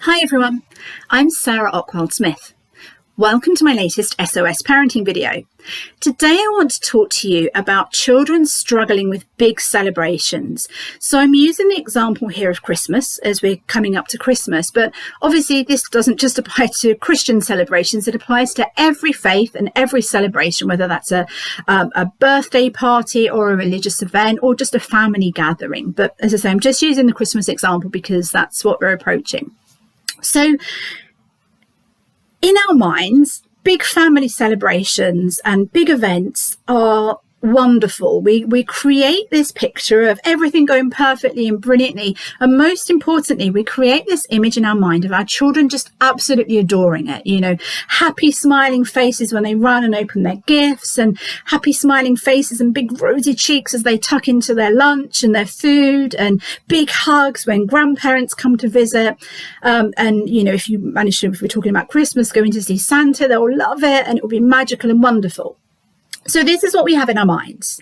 Hi everyone, I'm Sarah Ockwell-Smith. Welcome to my latest SOS parenting video. Today I want to talk to you about children struggling with big celebrations. So I'm using the example here of Christmas as we're coming up to Christmas, but obviously this doesn't just apply to Christian celebrations, it applies to every faith and every celebration, whether that's a birthday party or a religious event or just a family gathering. But as I say, I'm just using the Christmas example because that's what we're approaching. So in our minds, big family celebrations and big events are wonderful. We create this picture of everything going perfectly and brilliantly. And most importantly, we create this image in our mind of our children just absolutely adoring it. You know, happy smiling faces when they run and open their gifts, and happy smiling faces and big rosy cheeks as they tuck into their lunch and their food, and big hugs when grandparents come to visit. And, you know, if we're talking about Christmas, going to see Santa, they'll love it and it will be magical and wonderful. So this is what we have in our minds.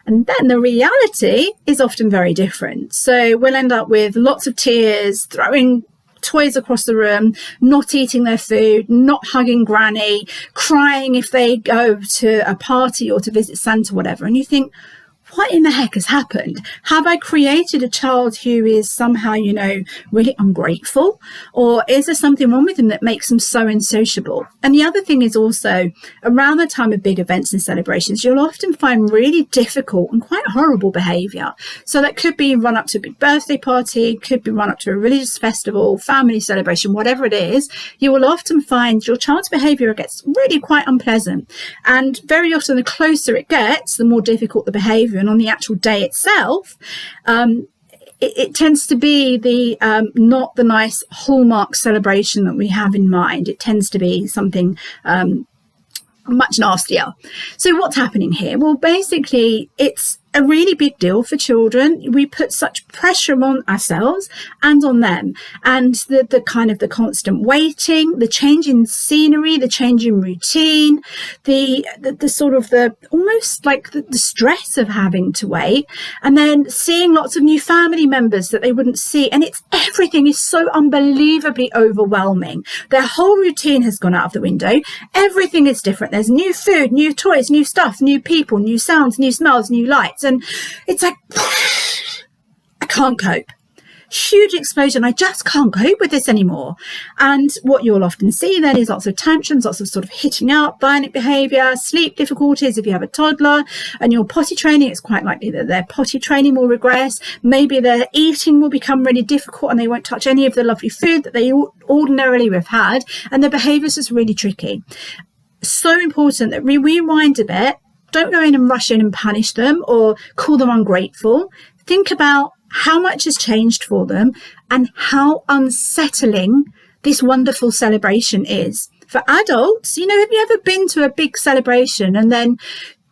And then the reality is often very different. So we'll end up with lots of tears, throwing toys across the room, not eating their food, not hugging granny, crying if they go to a party or to visit Santa, whatever. And you think, what in the heck has happened? Have I created a child who is somehow, really ungrateful? Or is there something wrong with them that makes them so unsociable? And the other thing is also, around the time of big events and celebrations, you'll often find really difficult and quite horrible behaviour. So that could be run up to a big birthday party, could be run up to a religious festival, family celebration, whatever it is. You will often find your child's behaviour gets really quite unpleasant. And very often the closer it gets, the more difficult the behaviour. And on the actual day itself, it tends to be the not the nice hallmark celebration that we have in mind. It tends to be something much nastier. So what's happening here? Well, basically, it's a really big deal for children. We put such pressure on ourselves and on them, and the constant waiting, the change in scenery, the change in routine, the almost like the stress of having to wait, and then seeing lots of new family members that they wouldn't see, and everything is so unbelievably overwhelming. Their whole routine has gone out of the window. Everything is different. There's new food, new toys, new stuff, new people, new sounds, new smells, new lights. And it's like, I can't cope. Huge explosion. I just can't cope with this anymore. And what you'll often see then is lots of tantrums, lots of sort of hitting up, violent behaviour, sleep difficulties. If you have a toddler and you're potty training, it's quite likely that their potty training will regress. Maybe their eating will become really difficult and they won't touch any of the lovely food that they ordinarily would have had. And their behaviour is just really tricky. So important that we rewind a bit. Don't go in and rush in and punish them or call them ungrateful. Think about how much has changed for them and how unsettling this wonderful celebration is. For adults, have you ever been to a big celebration and then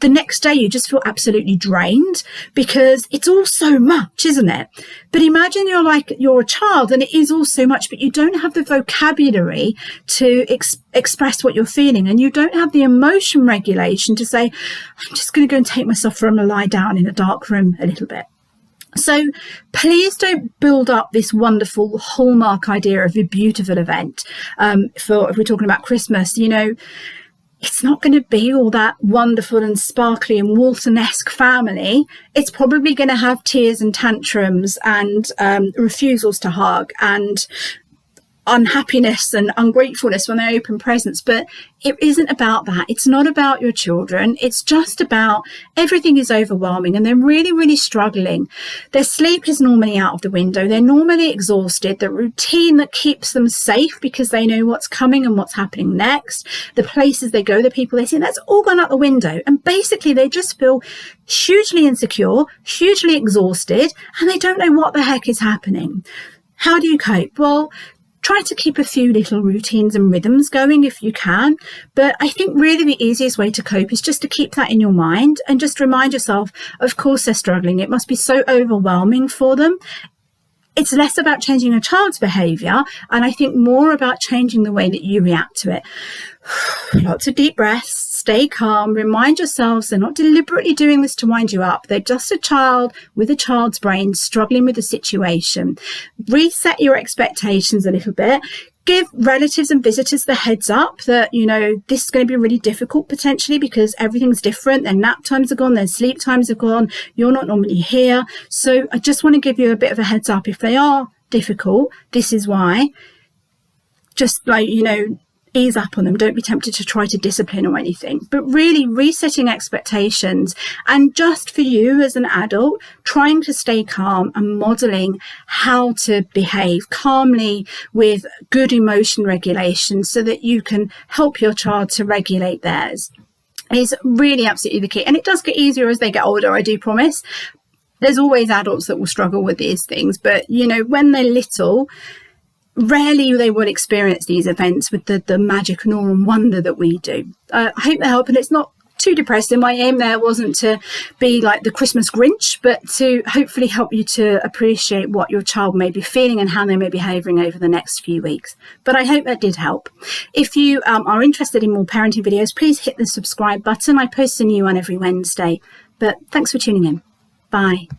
the next day you just feel absolutely drained because it's all so much, isn't it? But imagine you're a child and it is all so much, but you don't have the vocabulary to express what you're feeling, and you don't have the emotion regulation to say, I'm just going to go and take myself for a lie down in a dark room a little bit. So please don't build up this wonderful hallmark idea of a beautiful event. If we're talking about Christmas, it's not going to be all that wonderful and sparkly and Walton-esque family. It's probably going to have tears and tantrums and refusals to hug and unhappiness and ungratefulness when they open presents. But it isn't about that. It's not about your children. It's just about everything is overwhelming and they're really, really struggling. Their sleep is normally out of the window. They're normally exhausted. The routine that keeps them safe because they know what's coming and what's happening next, the places they go, the people they see, that's all gone out the window. And basically they just feel hugely insecure, hugely exhausted, and they don't know what the heck is happening. How do you cope? Well, try to keep a few little routines and rhythms going if you can. But I think really the easiest way to cope is just to keep that in your mind and just remind yourself, of course they're struggling. It must be so overwhelming for them. It's less about changing a child's behaviour, and I think more about changing the way that you react to it. Lots of deep breaths, stay calm, remind yourselves they're not deliberately doing this to wind you up. They're just a child with a child's brain struggling with the situation. Reset your expectations a little bit. Give relatives and visitors the heads up that, you know, this is going to be really difficult potentially because everything's different. Their nap times are gone, their sleep times are gone, you're not normally here. So I just want to give you a bit of a heads up. If they are difficult, this is why. Just like, you know, ease up on them. Don't be tempted to try to discipline or anything, but really resetting expectations, and just for you as an adult, trying to stay calm and modeling how to behave calmly with good emotion regulation so that you can help your child to regulate theirs is really absolutely the key. And it does get easier as they get older, I do promise. There's always adults that will struggle with these things, but you know, when they're little, rarely they will experience these events with the magic and awe and wonder that we do. I hope they help, and it's not too depressing. My aim there wasn't to be like the Christmas Grinch, but to hopefully help you to appreciate what your child may be feeling and how they may be behaving over the next few weeks. But I hope that did help. If you are interested in more parenting videos, please hit the subscribe button. I post a new one every Wednesday. But thanks for tuning in. Bye.